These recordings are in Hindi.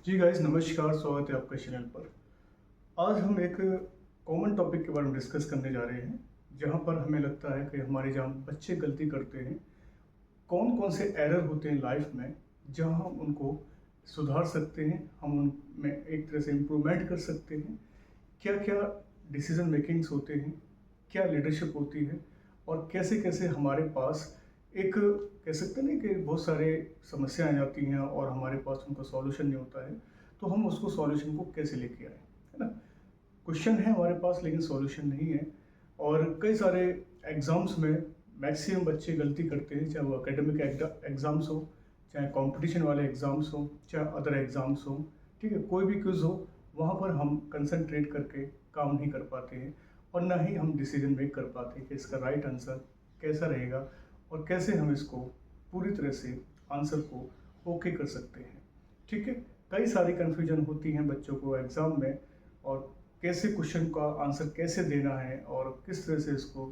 जी गाइस, नमस्कार। स्वागत है आपका चैनल पर। आज हम एक कॉमन टॉपिक के बारे में डिस्कस करने जा रहे हैं, जहां पर हमें लगता है कि हमारे जहां बच्चे गलती करते हैं, कौन कौन से एरर होते हैं लाइफ में, जहां हम उनको सुधार सकते हैं, हम उनमें एक तरह से इम्प्रूवमेंट कर सकते हैं। क्या क्या डिसीजन मेकिंग्स होते हैं, क्या लीडरशिप होती है, और कैसे कैसे हमारे पास एक कह सकते हैं ना कि बहुत सारे समस्याएं आ जाती हैं और हमारे पास उनका सॉल्यूशन नहीं होता है, तो हम उसको सॉल्यूशन को कैसे लेके आए, है ना। क्वेश्चन है हमारे पास लेकिन सॉल्यूशन नहीं है। और कई सारे एग्ज़ाम्स में मैक्सिमम बच्चे गलती करते हैं, चाहे वो एकेडमिक एग्ज़ाम्स हो, चाहे कंपटीशन वाले एग्ज़ाम्स हो, चाहे अदर एग्ज़ाम्स हो। ठीक है, कोई भी क्विज़ हो, वहाँ पर हम कंसंट्रेट करके काम नहीं कर पाते हैं, और ना ही हम डिसीजन मेक कर पाते हैं कि इसका राइट आंसर कैसा रहेगा और कैसे हम इसको पूरी तरह से आंसर को ओके कर सकते हैं। ठीक है, कई सारी कन्फ्यूजन होती हैं बच्चों को एग्ज़ाम में, और कैसे क्वेश्चन का आंसर कैसे देना है और किस तरह से इसको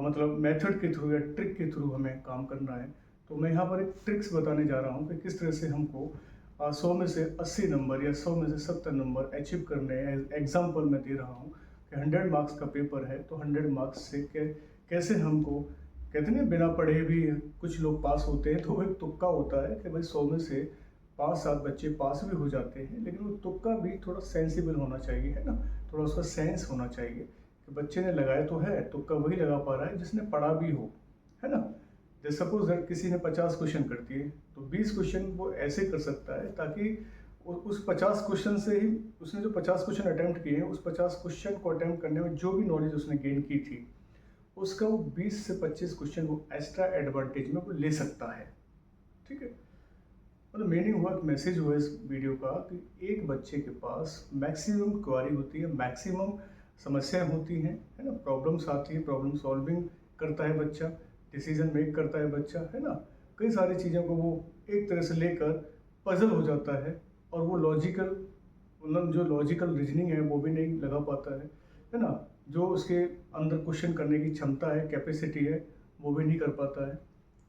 मतलब मेथड के थ्रू या ट्रिक के थ्रू हमें काम करना है। तो मैं यहाँ पर एक ट्रिक्स बताने जा रहा हूँ कि किस तरह से हमको 100 में से 80 नंबर या 100 में से 70 नंबर अचीव करने हैं। एग्जाम्पल मैं दे रहा हूँ कि 100 मार्क्स का पेपर है, तो 100 मार्क्स से कैसे हमको, कहते हैं बिना पढ़े भी कुछ लोग पास होते हैं। तो एक तुक्का होता है कि भाई 100 में से 5-7 बच्चे पास भी हो जाते हैं, लेकिन वो तुक्का भी थोड़ा सेंसिबल होना चाहिए, है ना। थोड़ा उसका सेंस होना चाहिए कि बच्चे ने लगाया तो है, तुक्का वही लगा पा रहा है जिसने पढ़ा भी हो, है ना। जैसे सपोज अगर किसी ने 50 क्वेश्चन कर दिए, तो 20 क्वेश्चन वो ऐसे कर सकता है ताकि उस 50 क्वेश्चन से ही, उसने जो 50 क्वेश्चन अटेम्प्ट किए हैं, उस 50 क्वेश्चन को अटेम्प्ट करने में जो भी नॉलेज उसने गेन की थी, उसका वो 20 से 25 क्वेश्चन वो एक्स्ट्रा एडवांटेज में वो ले सकता है। ठीक है, मतलब मीनिंग हुआ, मैसेज हुआ इस वीडियो का कि एक बच्चे के पास मैक्सिमम क्वारी होती है, मैक्सिमम समस्याएं होती हैं, है ना। प्रॉब्लम्स आती है, प्रॉब्लम सॉल्विंग करता है बच्चा, डिसीजन मेक करता है बच्चा, है ना। कई सारी चीज़ों को वो एक तरह से लेकर पजल हो जाता है, और वो लॉजिकल, मतलब जो लॉजिकल रीजनिंग है वो भी नहीं लगा पाता है ना। जो उसके अंदर क्वेश्चन करने की क्षमता है, कैपेसिटी है, वो भी नहीं कर पाता है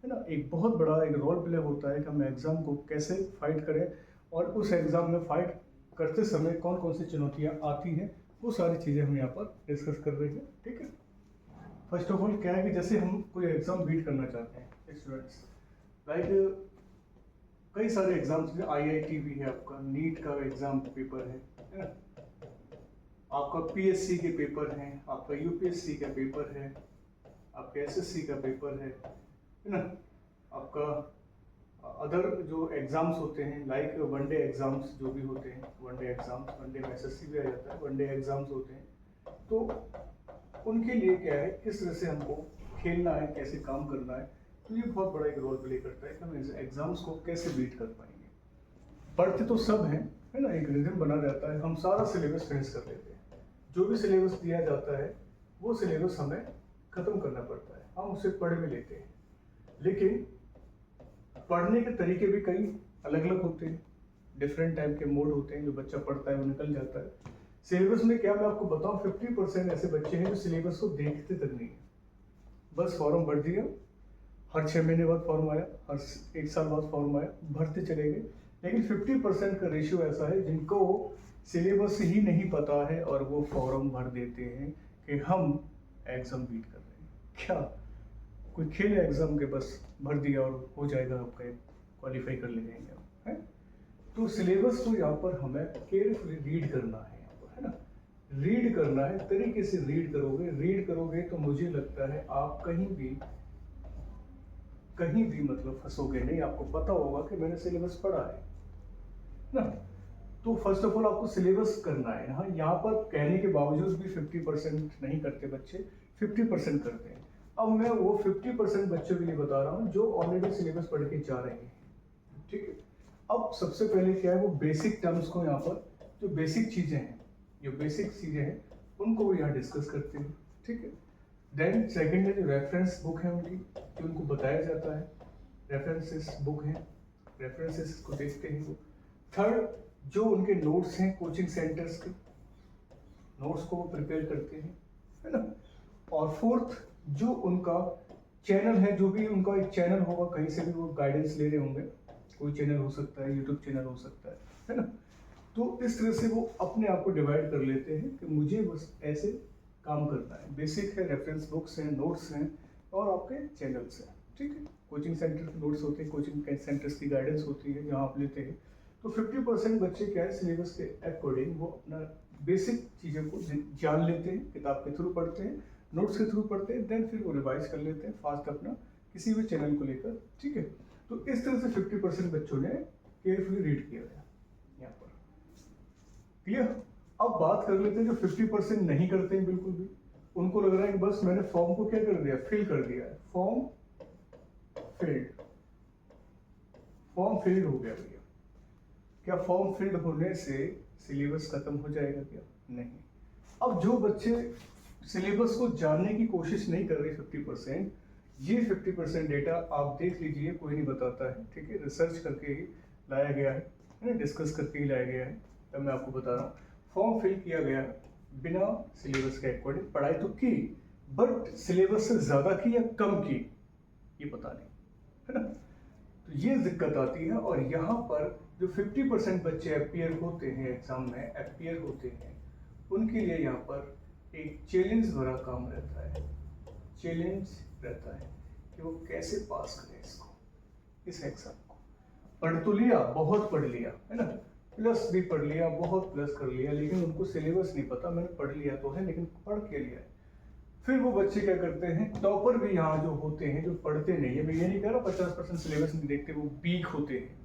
ना। एक बहुत बड़ा एक रोल प्ले होता है कि हम एग्ज़ाम को कैसे फाइट करें, और उस एग्ज़ाम में फाइट करते समय कौन कौन सी चुनौतियाँ आती हैं, वो सारी चीज़ें हम यहाँ पर डिस्कस कर रहे हैं। ठीक है, फर्स्ट ऑफ ऑल क्या है कि जैसे हम कोई एग्ज़ाम बीट करना चाहते हैं स्टूडेंट्स, लाइक कई सारे एग्जाम्स, आईआईटी भी है, आपका नीट का एग्ज़ाम पेपर है ना, आपका पीएससी के पेपर हैं, आपका यूपीएससी का पेपर है, आपका एसएससी का पेपर है ना, आपका अदर जो एग्ज़ाम्स होते हैं लाइक वनडे एग्ज़ाम्स जो भी होते हैं, वनडे एग्ज़ाम्स, वनडे में एसएससी भी आ जाता है, वनडे एग्ज़ाम्स होते हैं। तो उनके लिए क्या है, किस तरह से हमको खेलना है, कैसे काम करना है, तो ये बहुत बड़ा एक रोल प्ले करता है कि हम एग्ज़ाम्स को कैसे बीट कर पाएंगे। पढ़ते तो सब हैं, है ना, एक रिदम बना रहता है, हम सारा सिलेबस फिनिश कर लेते हैं। जो भी सिलेबस दिया जाता है वो सिलेबस हमें ख़त्म करना पड़ता है, हम उसे पढ़ भी लेते हैं। लेकिन पढ़ने के तरीके भी कई अलग अलग होते हैं, डिफरेंट टाइप के मोड होते हैं, जो बच्चा पढ़ता है वो निकल जाता है। सिलेबस में क्या मैं आपको बताऊं, 50% ऐसे बच्चे हैं जो सिलेबस को देखते तक नहीं है, बस फॉर्म भर दिया, हर 6 महीने बाद फॉर्म आया, हर 1 साल बाद फॉर्म आया, भरते चले गए। लेकिन 50% का रेशियो ऐसा है जिनको सिलेबस ही नहीं पता है और वो फॉर्म भर देते हैं कि हम एग्जाम बीट कर रहे हैं। क्या कोई खेल है एग्जाम के, बस भर दिया और हो जाएगा, आपका क्वालिफाई कर ले जाएंगे आप, है। तो सिलेबस को यहाँ पर हमें केयरफुली रीड करना है, यहाँ पर, है ना। रीड करना है, तरीके से रीड करोगे तो मुझे लगता है आप कहीं भी मतलब फंसोगे नहीं, आपको पता होगा कि मैंने सिलेबस पढ़ा है ना। तो फर्स्ट ऑफ ऑल आपको सिलेबस करना है। हाँ, यहाँ पर कहने के बावजूद भी 50% नहीं करते बच्चे, 50% करते हैं। अब मैं वो 50% बच्चों के लिए बता रहा हूँ जो ऑलरेडी सिलेबस पढ़ के जा रहे हैं। ठीक है, अब सबसे पहले क्या है, वो बेसिक टर्म्स को यहाँ पर, जो बेसिक चीजें हैं, उनको यहाँ डिस्कस करते हैं। ठीक है, देन सेकेंड है जो रेफरेंस बुक है उनकी, जो उनको बताया जाता है, रेफरेंसेस बुक है, रेफरेंसेस को देखते हैं वो। थर्ड, जो उनके नोट्स हैं कोचिंग सेंटर्स के, नोट्स को वो प्रिपेयर करते हैं, है ना। और फोर्थ, जो उनका चैनल है, जो भी उनका एक चैनल होगा, कहीं से भी वो गाइडेंस ले रहे होंगे, कोई चैनल हो सकता है, यूट्यूब चैनल हो सकता है ना। तो इस तरह से वो अपने आप को डिवाइड कर लेते हैं कि मुझे बस ऐसे काम करना है। बेसिक है, रेफरेंस बुक्स हैं, नोट्स हैं और आपके चैनल्स हैं, ठीक है। कोचिंग सेंटर के नोट्स होते हैं, कोचिंग सेंटर्स की गाइडेंस होती है जहाँ आप लेते हैं। तो 50% बच्चे क्या है, सिलेबस के अकॉर्डिंग वो अपना बेसिक चीज़ों को जान लेते हैं, किताब के थ्रू पढ़ते हैं, नोट्स के थ्रू पढ़ते हैं, देन फिर वो रिवाइज कर लेते हैं फास्ट अपना किसी भी चैनल को लेकर, ठीक है। तो इस तरह से 50% बच्चों ने केयरफुली रीड किया है यहाँ पर। क्लियर। अब बात कर लेते हैं जो 50% नहीं करते हैं बिल्कुल भी। उनको लग रहा है कि बस मैंने फॉर्म को क्या कर दिया, फिल कर दिया है, फॉर्म फिल्ड, फॉर्म फिल्ड हो गया भैया। क्या फॉर्म फिल्ड होने से सिलेबस खत्म हो जाएगा क्या? नहीं। अब जो बच्चे सिलेबस को जानने की कोशिश नहीं कर रहे 50%, ये 50% डेटा आप देख लीजिए, कोई नहीं बताता है, ठीक है। रिसर्च करके ही लाया गया है ना, डिस्कस करके ही लाया गया है। तब मैं आपको बता रहा हूँ, फॉर्म फिल किया गया है बिना सिलेबस के अकॉर्डिंग। पढ़ाई तो की, बट सिलेबस से ज़्यादा की या कम की ये पता नहीं, है ना। तो ये दिक्कत आती है। और यहाँ पर जो 50% बच्चे अपीयर होते हैं एग्जाम में, अपीयर होते हैं, उनके लिए यहाँ पर एक चैलेंज भरा काम रहता है। चैलेंज रहता है कि वो कैसे पास करें इसको, इस एग्जाम को। पढ़ तो लिया, बहुत पढ़ लिया, है ना, प्लस भी पढ़ लिया, बहुत प्लस कर लिया, लेकिन उनको सिलेबस नहीं पता। मैंने पढ़ लिया तो है, लेकिन पढ़ के लिया है। फिर वो बच्चे क्या करते हैं, टॉपर भी यहाँ जो होते हैं, जो पढ़ते नहीं है, मैं ये नहीं कह रहा 50% सिलेबस नहीं देखते, वो वीक होते हैं।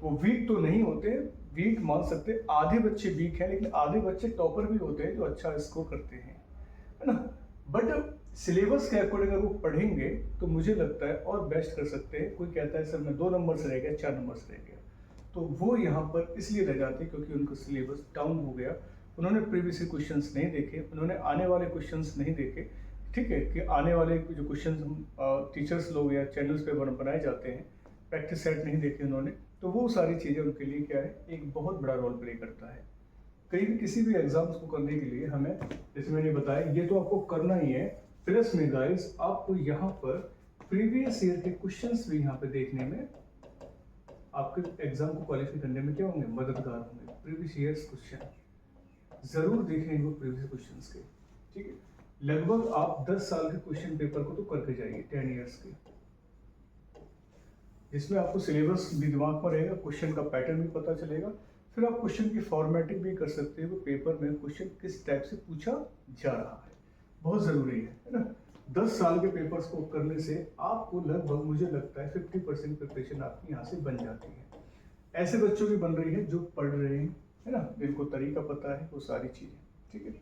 वो वीक तो नहीं होते, वीक मान सकते, आधे बच्चे वीक हैं, लेकिन आधे बच्चे टॉपर भी होते हैं जो अच्छा स्कोर करते हैं, है ना। बट सिलेबस के अकॉर्डिंग अगर वो पढ़ेंगे तो मुझे लगता है और बेस्ट कर सकते हैं। कोई कहता है सर मैं 2 नंबर से रह गया, 4 नंबर से रह गया, तो वो यहाँ पर इसलिए रह जाते हैं क्योंकि उनका सिलेबस डाउन हो गया। उन्होंने प्रीवियस क्वेश्चंस नहीं देखे, उन्होंने आने वाले क्वेश्चंस नहीं देखे, ठीक है। कि आने वाले जो क्वेश्चंस हम टीचर्स लोग या चैनल्स पे बनाए जाते हैं, प्रैक्टिस सेट नहीं देखे उन्होंने। तो वो सारी चीज़ें उनके लिए क्या है, एक बहुत बड़ा रोल प्ले करता है। कहीं भी किसी भी एग्जाम्स को करने के लिए हमें, जैसे मैंने बताया, ये तो आपको करना ही है। प्लस में गाइस आपको यहाँ पर प्रीवियस ईयर के क्वेश्चंस भी यहाँ पे देखने में आपके एग्जाम को क्वालिफाई करने में क्या होंगे, मददगार होंगे। प्रीवियस ईयर्स क्वेश्चन जरूर देखें इनको, प्रीवियस क्वेश्चंस के, ठीक है। लगभग आप 10 साल के क्वेश्चन पेपर को तो करके जाइए, 10 ईयर्स के, जिसमें आपको सिलेबस भी दिमाग में रहेगा, क्वेश्चन का पैटर्न भी पता चलेगा। फिर आप क्वेश्चन की फॉर्मेटिंग भी कर सकते हो, पेपर में क्वेश्चन किस टाइप से पूछा जा रहा है, बहुत ज़रूरी है ना। 10 साल के पेपर्स को करने से आपको लगभग, मुझे लगता है 50% प्रिपरेशन आपकी यहाँ से बन जाती है। ऐसे बच्चों की बन रही है जो पढ़ रहे हैं, है ना, जिनको तरीका पता है, वो सारी चीज़ें, ठीक है।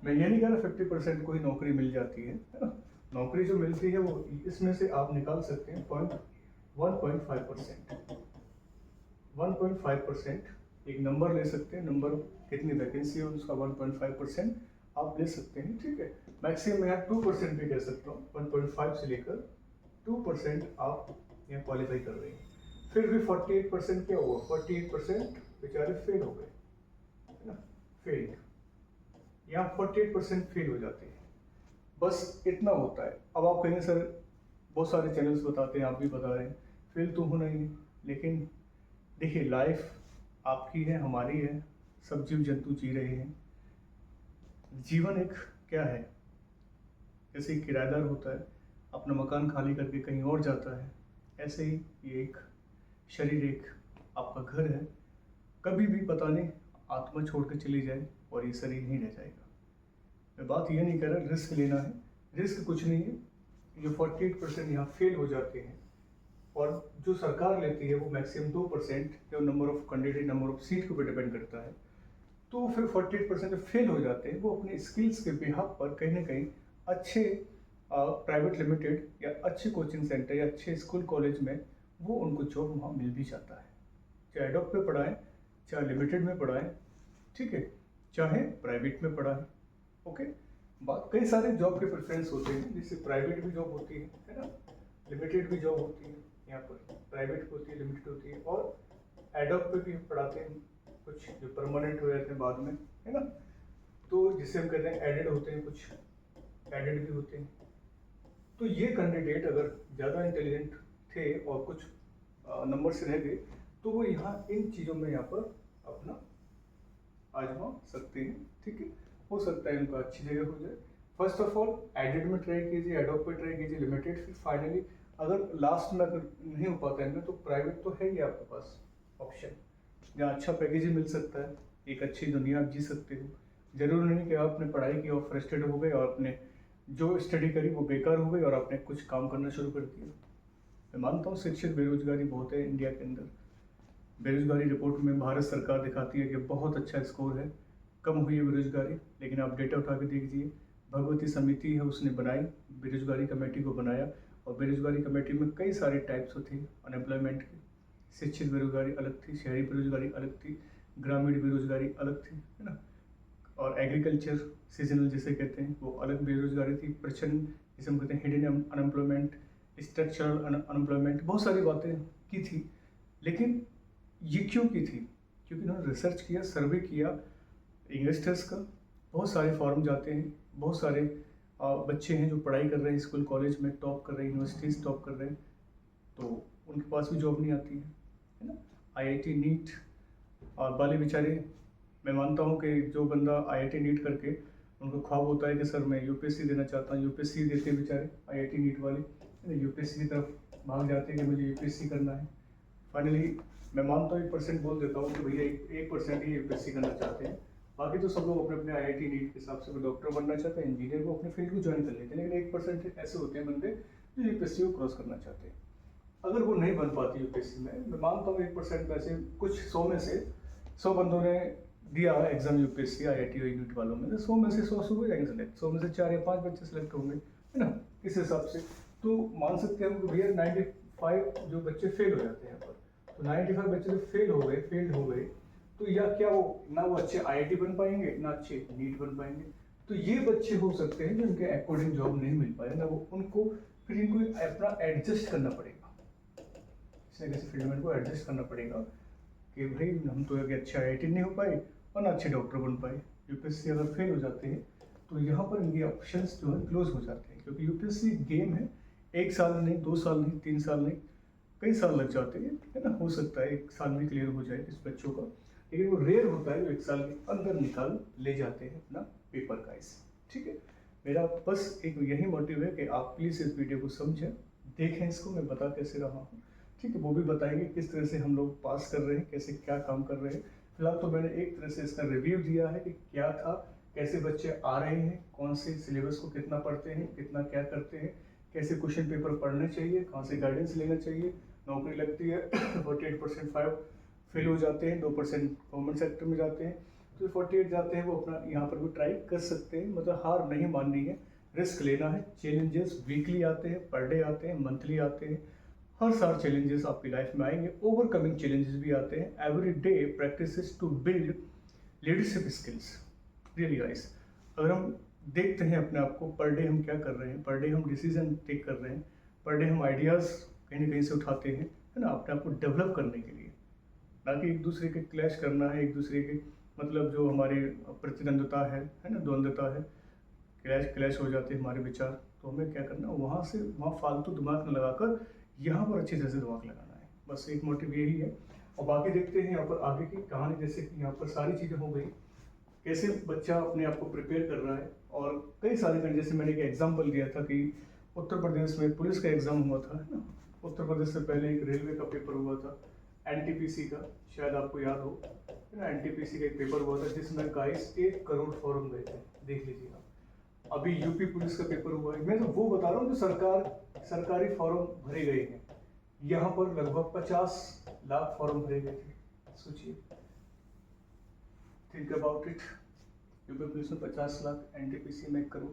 मैं ये नहीं कह रहा 50% को ही नौकरी मिल जाती है ना। नौकरी जो मिलती है वो इसमें से आप निकाल सकते हैं 1.5%। 1.5% एक नंबर ले सकते हैं, नंबर कितनी वैकेंसी है उसका 1.5% आप ले सकते हैं, ठीक है। मैक्सिमम यहाँ 2% भी कह सकता हूँ, 1.5 से लेकर 2% आप यहाँ क्वालिफाई कर रहे हैं। फिर भी 48% क्या हुआ, 48% बेचारे फेल हो गए, है ना, फेल। यहाँ 48% फेल हो जाते हैं, बस इतना होता है। अब आप कहेंगे सर बहुत सारे चैनल्स बताते हैं, आप भी बता रहे हैं, फेल तो होना ही है। लेकिन देखिए, लाइफ आपकी है, हमारी है, सब जीव जंतु जी रहे हैं। जीवन एक क्या है, जैसे एक किराएदार होता है, अपना मकान खाली करके कहीं और जाता है, ऐसे ही ये एक शरीर, एक आपका घर है। कभी भी पता नहीं आत्मा छोड़ के चली जाए और ये शरीर नहीं रह जाएगा। मैं बात ये नहीं कर रहा रिस्क लेना है, रिस्क कुछ नहीं है। ये 48% यहाँ फेल हो जाते हैं, और जो सरकार लेती है वो मैक्सिमम 2%, जो number of candidate, number of seat के ऊपर डिपेंड करता है। तो फिर 48% जो फेल हो जाते हैं वो अपने स्किल्स के बिहाफ पर कहीं ना कहीं अच्छे प्राइवेट लिमिटेड या अच्छे कोचिंग सेंटर या अच्छे स्कूल कॉलेज में वो उनको जॉब वहाँ मिल भी जाता है। चाहे एडॉक पे पढ़ाएं, चाहे लिमिटेड में पढ़ाएं, ठीक है, चाहे प्राइवेट में पढ़ाएं, ओके। बात कई सारे जॉब के प्रेफरेंस होते हैं, जैसे प्राइवेट भी जॉब होती है ना, लिमिटेड भी जॉब होती है, यहाँ पर प्राइवेट होती है, लिमिटेड होती है, और एडॉक पे भी पढ़ाते हैं कुछ जो परमानेंट हो जाते हैं बाद में, है ना। तो जिसे हम कहते हैं एडेड होते हैं, कुछ एडेड भी होते हैं। तो ये कैंडिडेट अगर ज़्यादा इंटेलिजेंट थे और कुछ नंबर से रह गए तो वो यहाँ इन चीज़ों में यहाँ पर अपना आजमा सकते हैं। ठीक है, हो सकता है उनका अच्छी जगह हो जाए। फर्स्ट ऑफ ऑल एडेड में ट्राई कीजिए, एडोप पे ट्राई कीजिए, लिमिटेड, फिर फाइनली अगर लास्ट में अगर नहीं हो पाता है तो प्राइवेट तो है ही आपके पास ऑप्शन, जहाँ अच्छा पैकेज ही मिल सकता है, एक अच्छी दुनिया आप जी सकते हो। जरूरी नहीं कि आपने पढ़ाई की और फ्रस्ट्रेट हो गए और आपने जो स्टडी करी वो बेकार हो गई और आपने कुछ काम करना शुरू कर दिया। मैं मानता हूँ शिक्षित बेरोजगारी बहुत है इंडिया के अंदर। बेरोजगारी रिपोर्ट में भारत सरकार दिखाती है कि बहुत अच्छा स्कोर है, कम हुई है बेरोजगारी, लेकिन आप डेटा उठा के देखिए, भगवती समिति है उसने बनाई, बेरोजगारी कमेटी को बनाया, और बेरोजगारी कमेटी में कई सारे टाइप्स होते हैं अनएम्प्लॉयमेंट की। शिक्षित बेरोजगारी अलग थी, शहरी बेरोजगारी अलग थी, ग्रामीण बेरोजगारी अलग थी, है ना, और एग्रीकल्चर सीजनल जिसे कहते हैं वो अलग बेरोजगारी थी, प्रचंड जिसे हम कहते हैं हिडन अनएम्प्लॉयमेंट, स्ट्रक्चरल अनएम्प्लॉयमेंट, बहुत सारी बातें की थी। लेकिन ये क्यों की थी? क्योंकि उन्होंने रिसर्च किया, सर्वे किया इन्वेस्टर्स का, बहुत सारे फॉर्म जाते हैं, बहुत सारे बच्चे हैं जो पढ़ाई कर रहे हैं स्कूल कॉलेज में, टॉप कर रहे हैं, यूनिवर्सिटीज़ टॉप कर रहे हैं, तो उनके पास भी जॉब नहीं आती है ना। आईआईटी नीट और वाले बेचारे, मैं मानता हूँ कि जो बंदा आईआईटी नीट करके उनको ख्वाब होता है कि सर मैं यूपीएससी देना चाहता हूँ, यूपीएससी देते बेचारे आईआईटी नीट वाले यूपीएससी की तरफ भाग जाते हैं कि मुझे यूपीएससी करना है। फाइनली मैं मानता हूँ 1% बोल देता हूँ कि भैया 1% ही यूपीएससी करना चाहते हैं, बाकी तो सब लोग अपने अपने आईआईटी नीट के हिसाब से कोई डॉक्टर बनना चाहते हैं, इंजीनियर को अपने फील्ड को ज्वाइन कर लेते हैं, लेकिन 1% ऐसे होते हैं बंदे जो यूपीएससी को क्रॉस करना चाहते हैं। अगर वो नहीं बन पाती यूपीएससी में, मैं मानता हूँ 1% में से कुछ 100 में से 100 बंदों ने दिया एग्जाम यूपीएससी आईआईटी और नीट वालों में, तो 100 में से 100 हो जाएंगे सेलेक्ट, 100 में से 4 या 5 बच्चे सेलेक्ट होंगे, है ना, इस हिसाब से। तो मान सकते हैं हम कि भैया 95 जो बच्चे फेल हो जाते हैं यहाँ पर, तो 95 बच्चे जो फेल हो गए, तो या क्या वो ना वो अच्छे आईआईटी बन पाएंगे ना अच्छे नीट बन पाएंगे। तो ये बच्चे हो सकते हैं जो इनके अकॉर्डिंग जॉब नहीं मिल पाए ना, वो उनको फिर इनको अपना एडजस्ट करना पड़ेगा, किसी किसी फील्ड में इनको एडजस्ट करना पड़ेगा कि भाई हम तो अगर अच्छे आईआईटी नहीं हो पाए और ना अच्छे डॉक्टर बन पाए, यूपीएससी अगर फेल हो जाते हैं तो यहाँ पर इनके ऑप्शंस जो है क्लोज हो जाते हैं, क्योंकि यूपीएससी गेम है, 1 साल नहीं, 2 साल नहीं, 3 साल नहीं, कई साल लग जाते हैं, है ना। हो सकता है 1 साल में क्लियर हो जाए इस बच्चों का, लेकिन वो रेयर होता है जो 1 साल के अंदर निकाल ले जाते हैं अपना पेपर का इस। ठीक है, मेरा बस एक यही मोटिव है कि आप प्लीज़ इस वीडियो को समझें, देखें इसको, मैं बता कैसे रहा हूँ। ठीक है, वो भी बताएंगे किस तरह से हम लोग पास कर रहे हैं, कैसे क्या काम कर रहे हैं। फिलहाल तो मैंने एक तरह से इसका रिव्यू दिया है कि क्या था, कैसे बच्चे आ रहे हैं, कौन से सिलेबस को कितना पढ़ते हैं, कितना क्या करते हैं, कैसे क्वेश्चन पेपर पढ़ने चाहिए, कहाँ से गाइडेंस लेना चाहिए, नौकरी लगती है 48% 5 फेल हो जाते हैं, 2% गवर्नमेंट सेक्टर में जाते हैं, तो 48 जाते हैं वो अपना यहाँ पर भी ट्राई कर सकते हैं, मतलब हार नहीं माननी है, रिस्क लेना है। चैलेंजेस वीकली आते हैं, पर डे आते हैं, मंथली आते हैं, हर साल चैलेंजेस आपकी लाइफ में आएंगे, ओवरकमिंग चैलेंजेस भी आते हैं। Every day practice to build leadership skills. Really guys, अगर हम देखते हैं अपने आप को, पर डे हम क्या कर रहे हैं, पर डे हम डिसीजन टेक कर रहे हैं, पर डे हम आइडियाज़ कहीं ना कहीं से उठाते हैं, है ना, अपने आप को डेवलप करने के लिए, ना कि एक दूसरे के क्लैश करना है, एक दूसरे के मतलब जो हमारी प्रतिद्वंदता है ना, द्वंद्वता है, क्लैश हो जाते हैं हमारे विचार, तो हमें क्या करना है, वहाँ से वहाँ फालतू दिमाग न लगाकर यहाँ पर अच्छी तरह से दिमाग लगाना है, बस एक मोटिव यही है। और बाकी देखते हैं यहाँ पर आगे की कहानी, जैसे कि यहाँ पर सारी चीज़ें हो गई, कैसे बच्चा अपने आप को प्रिपेयर कर रहा है, और कई सारे जैसे मैंने एक एग्जाम्पल दिया था कि उत्तर प्रदेश में पुलिस का एग्ज़ाम हुआ था, है ना, उत्तर प्रदेश से पहले एक रेलवे का पेपर हुआ था, एनटीपीसी का, शायद आपको याद हो, है ना, एनटीपीसी का एक पेपर हुआ था जिसमें गाइस 1 करोड़ फॉर्म गए थे, देख लीजिए आप। अभी यूपी पुलिस का पेपर हुआ है, मैं तो वो बता रहा हूँ जो सरकारी फॉर्म भरे गए हैं, यहाँ पर लगभग 50 लाख फॉर्म भरे गए थे, सोचिए, think about it. UP police में 50 लाख, एनटीपीसी में 1 करोड़,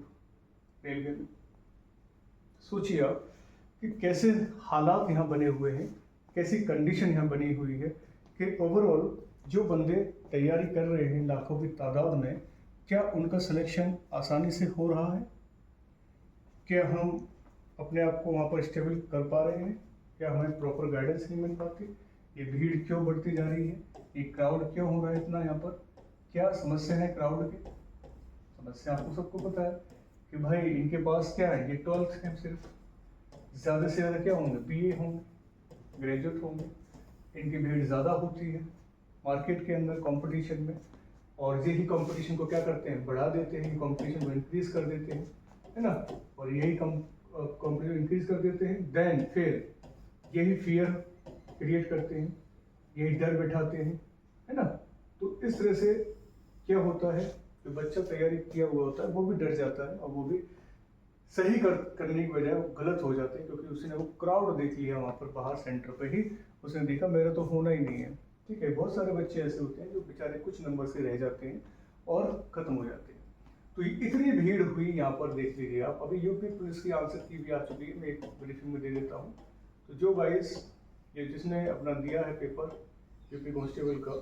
रेलवे में, सोचिए आप कि कैसे हालात यहाँ बने हुए हैं, कैसी कंडीशन यहाँ बनी हुई है कि ओवरऑल जो बंदे तैयारी कर रहे हैं लाखों की तादाद में, क्या उनका सिलेक्शन आसानी से हो रहा है? क्या हम अपने आप को वहाँ पर स्टेबल कर पा रहे हैं? क्या हमें प्रॉपर गाइडेंस नहीं मिल पाती? ये भीड़ क्यों बढ़ती जा रही है? ये क्राउड क्यों हो रहा है इतना यहाँ पर? क्या समस्या है क्राउड की? समस्या आपको सबको पता है कि भाई इनके पास क्या है, ये 12th है सिर्फ, ज़्यादा से ज़्यादा क्या होंगे, बीए होंगे, ग्रेजुएट होंगे, इनकी भीड़ ज़्यादा होती है मार्केट के अंदर कंपटीशन में, और यही कंपटीशन को क्या करते हैं, बढ़ा देते हैं, कंपटीशन को इंक्रीज कर देते हैं, है ना। और यही कंपटीशन इंक्रीज कर देते हैं, देन फिर यही फियर क्रिएट करते हैं, यही डर बैठाते हैं, है ना। तो इस तरह से क्या होता है, जो बच्चा तैयारी किया हुआ होता है वो भी डर जाता है, और वो भी सही करने की बजाय वो गलत हो जाते हैं, क्योंकि उसने वो क्राउड देख लिया वहाँ पर बाहर सेंटर पे ही, उसने देखा मेरा तो होना ही नहीं है। ठीक है, बहुत सारे बच्चे ऐसे होते हैं जो बेचारे कुछ नंबर से रह जाते हैं और ख़त्म हो जाते हैं। तो इतनी भीड़ हुई यहाँ पर, देख लीजिए आप। अभी यूपी पुलिस की आंसर की भी आ चुकी है, मैं एक ब्रीफिंग में दे देता हूँ। तो जो गाइस ये जिसने अपना दिया है पेपर यूपी कांस्टेबल का,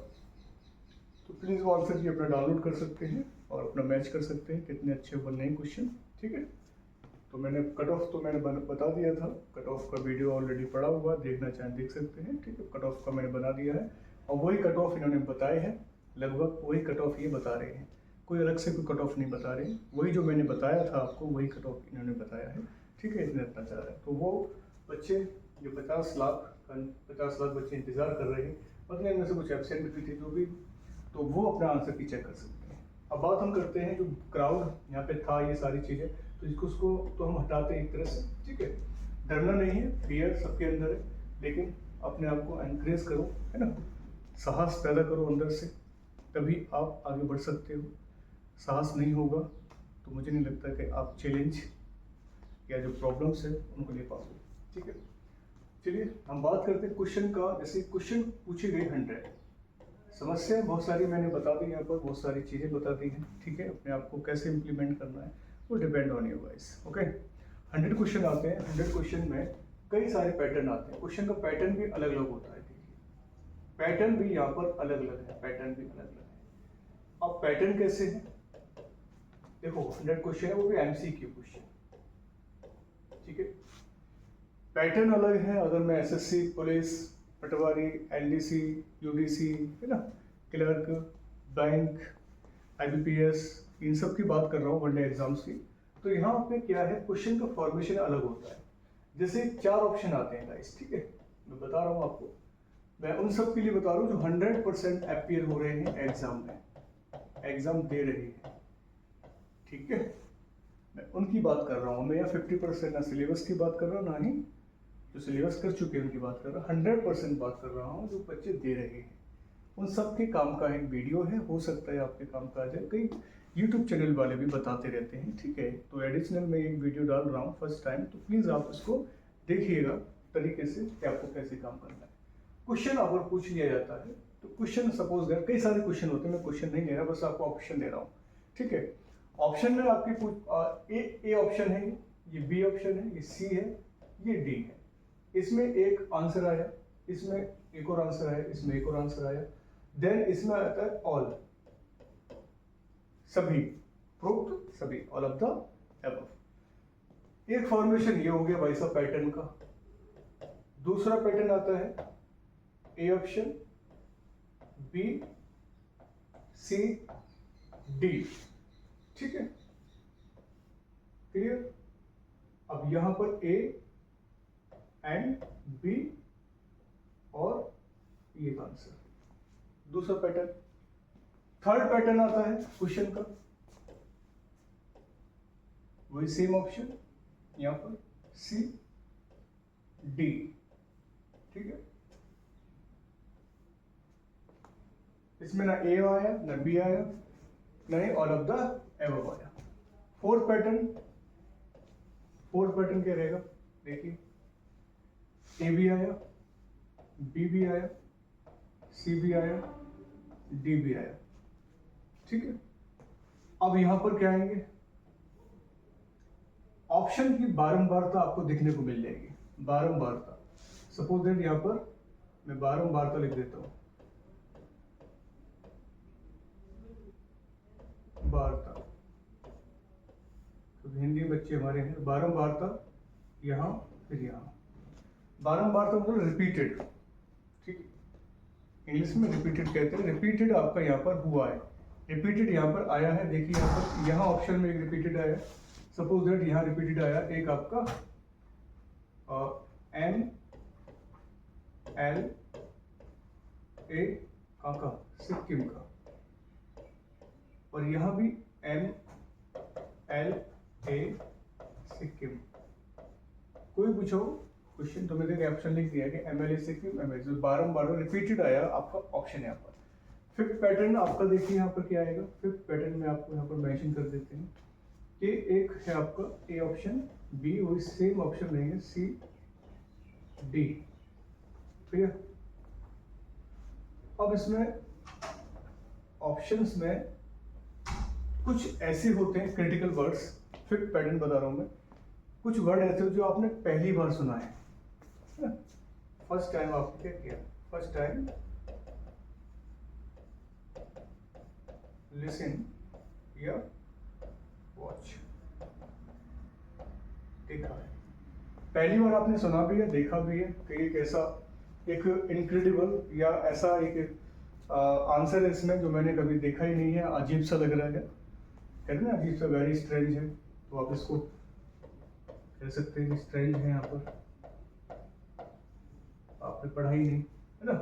तो प्लीज़ वो आंसर की अपना डाउनलोड कर सकते हैं और अपना मैच कर सकते हैं कितने अच्छे बन रहे हैं क्वेश्चन। ठीक है, तो मैंने कट ऑफ तो मैंने बता दिया था, कट ऑफ का वीडियो ऑलरेडी पड़ा हुआ, देखना चाहें देख सकते हैं। ठीक है, कट ऑफ का मैंने बना दिया है, और वही कट ऑफ इन्होंने बताए हैं, लगभग वही कट ऑफ ये बता रहे हैं, कोई अलग से कोई कट ऑफ नहीं बता रहे हैं, वही जो मैंने बताया था आपको वही कट ऑफ इन्होंने बताया है। ठीक है, इतना चाह रहा है। तो वो बच्चे जो 50 लाख बच्चे इंतज़ार कर रहे हैं, मतलब इनमें से कुछ एबसेंट भी थे जो भी, तो वो अपना आंसर की चेक कर सकते हैं। अब बात हम करते हैं जो क्राउड यहाँ पे था, ये सारी चीज़ें, तो उसको तो हम हटाते हैं एक तरह से। ठीक है, डरना नहीं है, फियर सबके अंदर है, लेकिन अपने आप को एनकरेज करो, है ना, साहस पैदा करो अंदर से, तभी आप आगे बढ़ सकते हो। साहस नहीं होगा तो मुझे नहीं लगता कि आप चैलेंज या जो प्रॉब्लम्स है उनको ले पाओगे। ठीक है, चलिए हम बात करते हैं क्वेश्चन का। जैसे क्वेश्चन पूछे गए 100, समस्या बहुत सारी मैंने बता दी, यहाँ पर बहुत सारी चीज़ें बता दी हैं। ठीक है, अपने आप को कैसे इम्प्लीमेंट करना है वो depend on you guys. Okay, 100 question आते हैं, 100 क्वेश्चन में कई सारे पैटर्न आते हैं, क्वेश्चन का पैटर्न भी अलग अलग होता है। देखिए, पैटर्न भी यहाँ पर अलग अलग है, पैटर्न भी अलग अलग है। अब पैटर्न कैसे है, देखो 100 क्वेश्चन है, वो भी MCQ क्वेश्चन। ठीक है, पैटर्न अलग है। अगर मैं SSC, पुलिस, पटवारी, LDC, UDC, है ना, क्लर्क, बैंक, IBPS, इन सब की बात कर रहा हूँ वनडे एग्जाम्स की, तो यहाँ पे क्या है, क्वेश्चन का फॉर्मेशन अलग होता है। जैसे 4 ऑप्शन आते हैं गाइस। ठीक है, मैं बता रहा हूँ आपको, मैं उन सब के लिए बता रहा हूँ जो 100% अपीयर हो रहे हैं एग्जाम में, एग्जाम दे रहे हैं। ठीक है, मैं उनकी बात कर रहा हूँ, मैं यहाँ 50% ना सिलेबस की बात कर रहा हूँ, ना ही जो सिलेबस कर चुके हैं उनकी बात कर रहा हूँ, 100% बात कर रहा हूँ जो बच्चे दे रहे हैं। उन सब के काम का एक वीडियो है, हो सकता है आपके काम का आ जाए, कई यूट्यूब चैनल वाले भी बताते रहते हैं। ठीक है, तो एडिशनल मैं एक वीडियो डाल रहा हूँ फर्स्ट टाइम, तो प्लीज़ आप उसको देखिएगा तरीके से कि आपको कैसे काम करना है। क्वेश्चन अगर पूछ लिया जाता है तो क्वेश्चन सपोज दैट कई सारे क्वेश्चन होते हैं, मैं क्वेश्चन नहीं दे रहा, बस आपको ऑप्शन दे रहा हूँ। ठीक है, ऑप्शन में आपकी ए ऑप्शन है, ये बी ऑप्शन है, ये सी है, ये डी है। इसमें एक आंसर आया, इसमें एक और आंसर आया, इसमें एक और आंसर आया, देन इसमें आता है ऑल, सभी, प्रूव्ड सभी, ऑल ऑफ द अबव। एक फॉर्मेशन ये हो गया भाई साहब पैटर्न का। दूसरा पैटर्न आता है A option, B, C, D. ठीक है, क्लियर। अब यहां पर ए एंड बी और ये आंसर, दूसरा पैटर्न। थर्ड पैटर्न आता है क्वेश्चन का, वही सेम ऑप्शन, यहां पर सी, डी। ठीक है, इसमें ना ए आया, ना बी आया, ना ही ऑल ऑफ द एबव आया। फोर्थ पैटर्न क्या रहेगा, देखिए, ए भी आया, बी भी आया, सी भी आया, डी भी आया। ठीक है, अब यहां पर क्या आएंगे, ऑप्शन की बारंबारता आपको दिखने को मिल जाएगी, बारंबारता। सपोज दैट यहां पर मैं बारंबारता लिख देता हूं, बारता, तो हिंदी बच्चे हमारे हैं, बारंबारता यहाँ फिर यहाँ, बारंबारता मतलब रिपीटेड। ठीक है, इंग्लिश में रिपीटेड कहते हैं, रिपीटेड आपका यहाँ पर हुआ है, रिपीटेड यहाँ पर आया है। देखिए यहाँ पर, यहाँ ऑप्शन में एक रिपीटेड आया, सपोज दैट यहाँ रिपीटेड आया एक आपका एन एल ए का सिक्किम का, और यहाँ भी एम एल ए सिक्किम। कोई पूछो क्वेश्चन तो मैंने ऑप्शन लिख दिया कि एमएलए सिक्किम एमएलए, बारम्बार रिपीटेड आया आपका ऑप्शन यहाँ पर। फिफ्थ पैटर्न आपका देखिए यहाँ पर क्या आएगा। फिफ्थ पैटर्न में आपको यहाँ पर मेंशन कर देते हैं कि एक है आपका ए ऑप्शन, बी वही सेम ऑप्शन रहेंगे, सी डी। ठीक है, अब इसमें ऑप्शंस में कुछ ऐसे होते हैं क्रिटिकल वर्ड्स, फिफ्थ पैटर्न बता रहा हूं मैं, कुछ वर्ड ऐसे हो जो आपने पहली बार सुना है। फर्स्ट टाइम आपने क्या किया, फर्स्ट टाइम लिसन या वॉच, देखा है, पहली बार आपने सुना भी है, देखा भी है कि एक ऐसा एक इनक्रेडिबल या ऐसा एक आंसर है इसमें जो मैंने कभी देखा ही नहीं है, अजीब सा लग रहा है, कहते हैं ना अजीब सा, वेरी स्ट्रेंज है, तो आप इसको कह सकते हैं कि स्ट्रेंज है। यहाँ पर आपने पढ़ा ही नहीं है ना,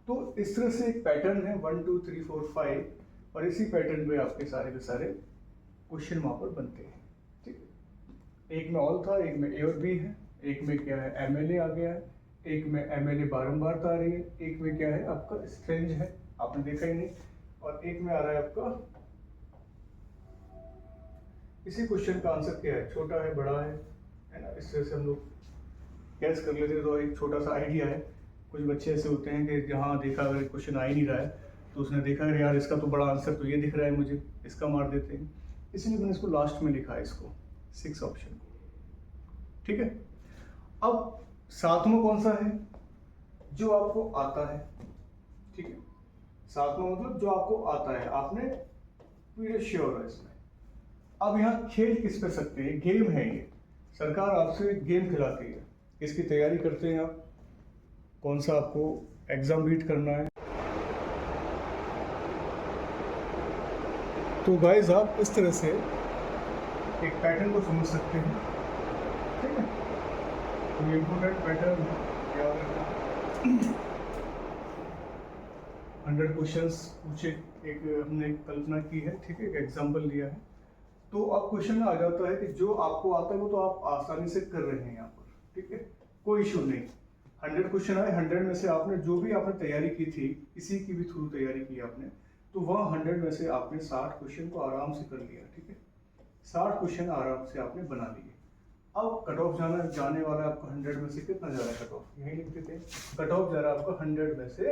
तो इस तरह से एक पैटर्न है 1 2 3 4 5, और इसी पैटर्न में आपके सारे के सारे क्वेश्चन वहां पर बनते हैं। ठीक है, एक में ऑल था, एक में ए और बी है, एक में क्या है एमएलए आ गया है, एक में एमएलए बारंबार आ रही है, एक में क्या है आपका स्ट्रेंज है, आपने देखा ही नहीं, और एक में आ रहा है आपका इसी क्वेश्चन का आंसर क्या है, छोटा है बड़ा है ना। इस तरह से हम लोग गैस कर लेते हैं, तो एक छोटा सा आइडिया है। कुछ बच्चे ऐसे होते हैं कि जहाँ देखा अगर क्वेश्चन आ ही नहीं रहा है तो उसने देखा यार इसका तो बड़ा आंसर तो ये दिख रहा है मुझे, इसका मार देते हैं, इसलिए मैंने इसको लास्ट में लिखा है, इसको 6 ऑप्शन को। ठीक है, अब सातवां कौन सा है, जो आपको आता है। ठीक है, सातवां मतलब जो आपको आता है, आपने पूरे श्योर है इसमें। अब यहाँ खेल किस पे सकते हैं, गेम है ये, सरकार आपसे गेम खिलाती है, इसकी तैयारी करते हैं आप, कौन सा आपको एग्जाम बीट करना है। तो गाइस आप इस तरह से एक पैटर्न को समझ सकते हैं। ठीक है, तो ये इम्पोर्टेंट पैटर्न याद रखना। 100 क्वेश्चंस पूछे, एक हमने कल्पना की है, ठीक है, एक एग्जाम्पल लिया है, तो अब क्वेश्चन में आ जाता है कि जो आपको आता है वो तो आप आसानी से कर रहे हैं यहाँ पर। ठीक है, कोई इशू नहीं। 100 क्वेश्चन आए, 100 में से आपने जो भी आपने तैयारी की थी, किसी की भी थ्रू तैयारी की आपने, तो वह 100 में से आपने 60 क्वेश्चन को आराम से कर लिया। ठीक है, 60 क्वेश्चन आराम से आपने बना लिए। अब कट ऑफ जाने वाला है आपका 100 में से कितना जा रहा है कट ऑफ, यही लिखते थे, कट ऑफ जा रहा है आपका 100 में से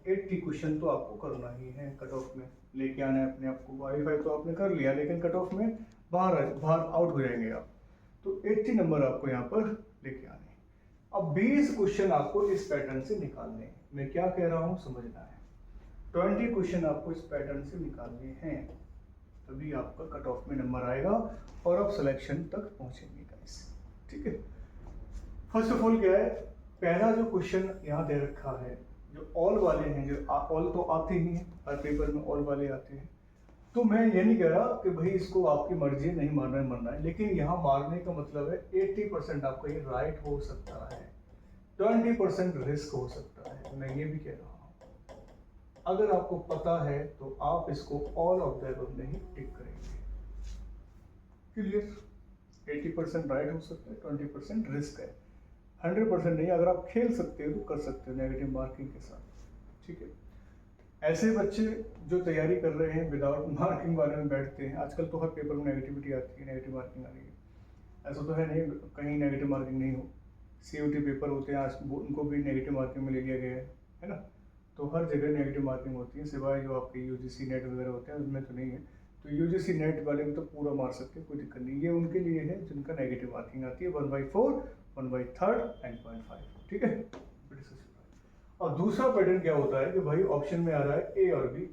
80 क्वेश्चन तो आपको करना ही है, कट ऑफ में लेके आना है अपने आप को। क्वालिफाई तो आपने कर लिया, लेकिन कट ऑफ में बाहर आउट हो जाएंगे आप, तो 80 नंबर आपको यहाँ पर लेके आने हैं। अब 20 क्वेश्चन आपको इस पैटर्न से निकालने हैं, मैं क्या कह रहा हूँ समझना है। 20 क्वेश्चन आपको इस पैटर्न से निकालने हैं, तभी आपका कट ऑफ में नंबर आएगा और आप सिलेक्शन तक पहुंचेंगे गाइस। ठीक है, फर्स्ट ऑफ ऑल क्या है, पहला जो क्वेश्चन यहाँ दे रखा है, जो ऑल वाले हैं, जो ऑल तो आते ही हैं, हर पेपर में ऑल वाले आते हैं, तो मैं ये नहीं कह रहा कि भाई इसको आपकी मर्जी नहीं मारना है, लेकिन यहाँ मारने का मतलब है 80% आपका ये राइट हो सकता है, 20% रिस्क हो सकता है। मैं ये भी कह रहा हूँ, अगर आपको पता है तो आप इसको ऑल ऑफ द अबव में ही टिक करेंगे। क्लियर, 80% राइट हो सकता है, 20% रिस्क है, 100% नहीं। अगर आप खेल सकते हो तो कर सकते हो नेगेटिव मार्किंग के साथ। ठीक है, ऐसे बच्चे जो तैयारी कर रहे हैं विदाउट मार्किंग वाले में बैठते हैं, आजकल तो हर पेपर में नेगेटिविटी आती है, नेगेटिव मार्किंग आ रही है, ऐसा तो है नहीं कहीं नेगेटिव मार्किंग नहीं हो। COT पेपर होते हैं आज, उनको भी नेगेटिव मार्किंग में ले लिया गया है ना, तो हर जगह नेगेटिव मार्किंग होती है, सिवाय जो आपके UGC नेट वगैरह होते हैं उनमें तो नहीं है। तो UGC नेट वाले में तो पूरा मार सकते हैं, कोई दिक्कत नहीं, ये उनके लिए है जिनका नेगेटिव मार्किंग आती है 1/4, 1/3 एंड 0.5। ठीक है, और दूसरा पैटर्न क्या होता है कि भाई ऑप्शन में आ रहा है ए और बी।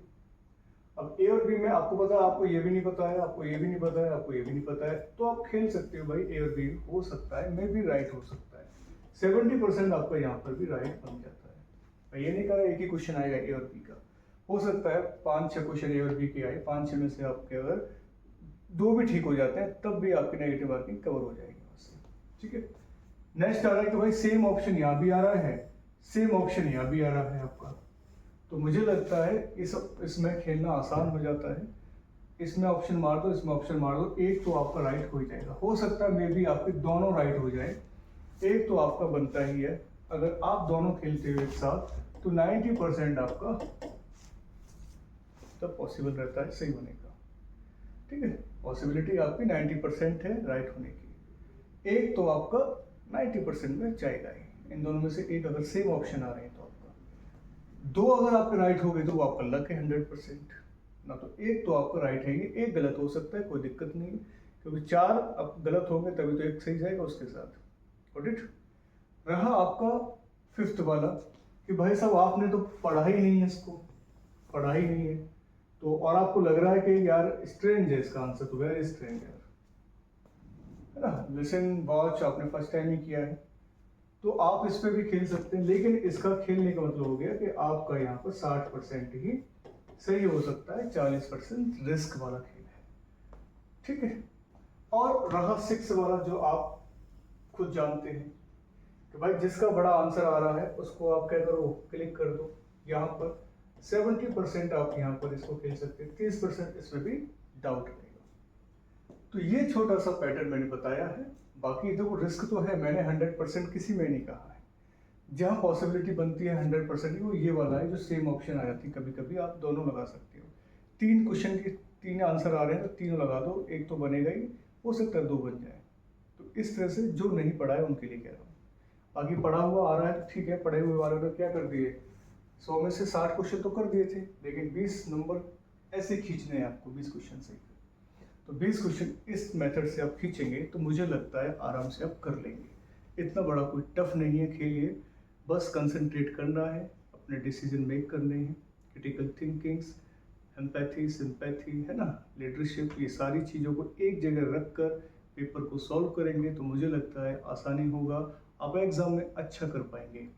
अब ए और बी में आपको पता है, आपको ये भी नहीं पता है, आपको ये भी नहीं पता है, आपको ये भी नहीं पता है, तो आप खेल सकते हो भाई, ए और बी हो सकता है, मे भी राइट हो सकता है। 70% आपका यहाँ पर भी राइट बन जाता है। मैं ये नहीं कह रहा एक ही क्वेश्चन आएगा ए और बी का, हो सकता है 5-6 क्वेश्चन ए और बी के आए, 5-6 में से आपके अगर 2 भी ठीक हो जाते हैं तब भी आपकी नेगेटिव मार्किंग कवर हो जाएगी उससे। ठीक है, नेक्स्ट आ रहा है कि भाई सेम ऑप्शन यहाँ भी आ रहा है, सेम ऑप्शन यहाँ भी आ रहा है आपका। तो मुझे लगता है इसमें खेलना आसान हो जाता है। इसमें ऑप्शन मार दो, इसमें ऑप्शन मार दो, एक तो आपका राइट हो ही जाएगा। हो सकता है मे बी आपके दोनों राइट हो जाए, एक तो आपका बनता ही है। अगर आप दोनों खेलते हो एक साथ तो 90% आपका तब पॉसिबल रहता है सही होने का। ठीक है, पॉसिबिलिटी आपकी 90% है राइट होने की। एक तो आपका 90% में जाएगा ही। इन दोनों में से एक अगर सेम ऑप्शन आ रहे हैं तो आपका दो अगर आपके राइट हो गए तो वो आपका लक है 100% ना। तो एक तो आपका राइट है, ये एक गलत हो सकता है, कोई दिक्कत नहीं है, क्योंकि 4 अब गलत होंगे तभी तो एक सही जाएगा उसके साथ। Got it. रहा आपका 5th वाला कि भाई साहब आपने तो पढ़ा ही नहीं है, इसको पढ़ा ही नहीं है तो, और आपको लग रहा है कि यार स्ट्रेंज है इसका आंसर, तो वेरी स्ट्रेंज यार, है ना। लिसन वॉच आपने फर्स्ट टाइम ही किया है तो आप इस पे भी खेल सकते हैं, लेकिन इसका खेलने का मतलब हो गया कि आपका यहाँ पर 60% ही सही हो सकता है, 40% रिस्क वाला खेल है। ठीक है। और रहा 6 वाला जो आप खुद जानते हैं कि भाई जिसका बड़ा आंसर आ रहा है उसको आप क्या करो, क्लिक कर दो। यहाँ पर 70% आप यहाँ पर इसको खेल सकते हैं, 30% इसमें भी डाउट रहेगा। तो ये छोटा सा पैटर्न मैंने बताया है। बाकी देखो रिस्क तो है, मैंने 100% किसी में नहीं कहा है। जहाँ पॉसिबिलिटी बनती है 100% वो ये वाला है जो सेम ऑप्शन आ जाती है। कभी कभी आप दोनों लगा सकते हो। 3 क्वेश्चन के 3 आंसर आ रहे हैं तो तीनों लगा दो, एक तो बनेगा ही, हो सकता है 2 बन जाए। तो इस तरह से जो नहीं पढ़ा है उनके लिए कह रहा हूँ। बाकी पढ़ा हुआ आ रहा है तो ठीक है, पढ़े हुए वालों ने क्या कर दिए, 100 में से 60 क्वेश्चन तो कर दिए थे, लेकिन 20 नंबर ऐसे खींचने हैं आपको 20 क्वेश्चन से। तो 20 क्वेश्चन इस मेथड से आप खींचेंगे तो मुझे लगता है आराम से आप कर लेंगे। इतना बड़ा कोई टफ नहीं है खेल ये, बस कंसंट्रेट करना है, अपने डिसीजन मेक करने हैं, क्रिटिकल थिंकिंग्स, एम्पैथी, सिंपैथी, है ना, लीडरशिप, ये सारी चीज़ों को एक जगह रख कर पेपर को सॉल्व करेंगे तो मुझे लगता है आसानी होगा, आप एग्ज़ाम में अच्छा कर पाएंगे।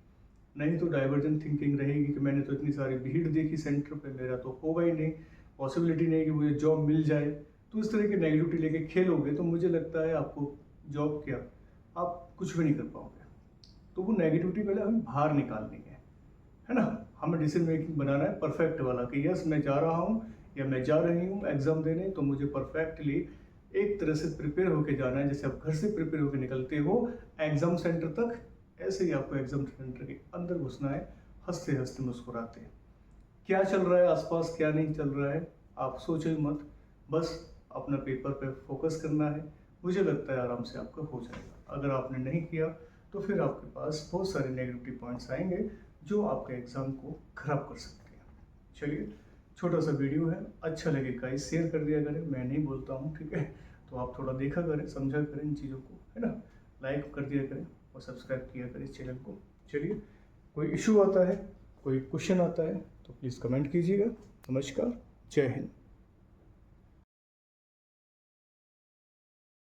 नहीं तो डाइवर्जेंट थिंकिंग रहेगी कि मैंने तो इतनी सारी भीड़ देखी सेंटर पे, मेरा तो होगा ही नहीं, पॉसिबिलिटी नहीं कि मुझे जॉब मिल जाए। तो इस तरह की नेगेटिविटी लेके खेलोगे तो मुझे लगता है आपको जॉब क्या, आप कुछ भी नहीं कर पाओगे। तो वो नेगेटिविटी पहले हमें बाहर निकालनी है ना। हमें डिसीजन मेकिंग बनाना है परफेक्ट वाला कि यस मैं जा रहा हूँ या मैं जा रही हूँ एग्ज़ाम देने, तो मुझे परफेक्टली एक तरह से प्रिपेयर होके जाना है। जैसे आप घर से प्रिपेयर होके निकलते हो एग्ज़ाम सेंटर तक, ऐसे ही आपको एग्ज़ाम सेंटर के अंदर घुसना है, हंसते हंसते मुस्कुराते। क्या चल रहा है आसपास, क्या नहीं चल रहा है, आप सोचो मत, बस अपना पेपर पे फोकस करना है। मुझे लगता है आराम से आपका हो जाएगा। अगर आपने नहीं किया तो फिर आपके पास बहुत सारे नेगेटिव पॉइंट्स आएंगे जो आपके एग्ज़ाम को खराब कर सकते हैं। चलिए, छोटा सा वीडियो है, अच्छा लगे गाइस शेयर कर दिया करें, मैं नहीं बोलता हूँ, ठीक है। तो आप थोड़ा देखा करें, समझा करें इन चीज़ों को, है ना। लाइक कर दिया करें और सब्सक्राइब किया करें चैनल को। चलिए, कोई इशू आता है, कोई क्वेश्चन आता है तो प्लीज़ कमेंट कीजिएगा। नमस्कार, जय हिंद।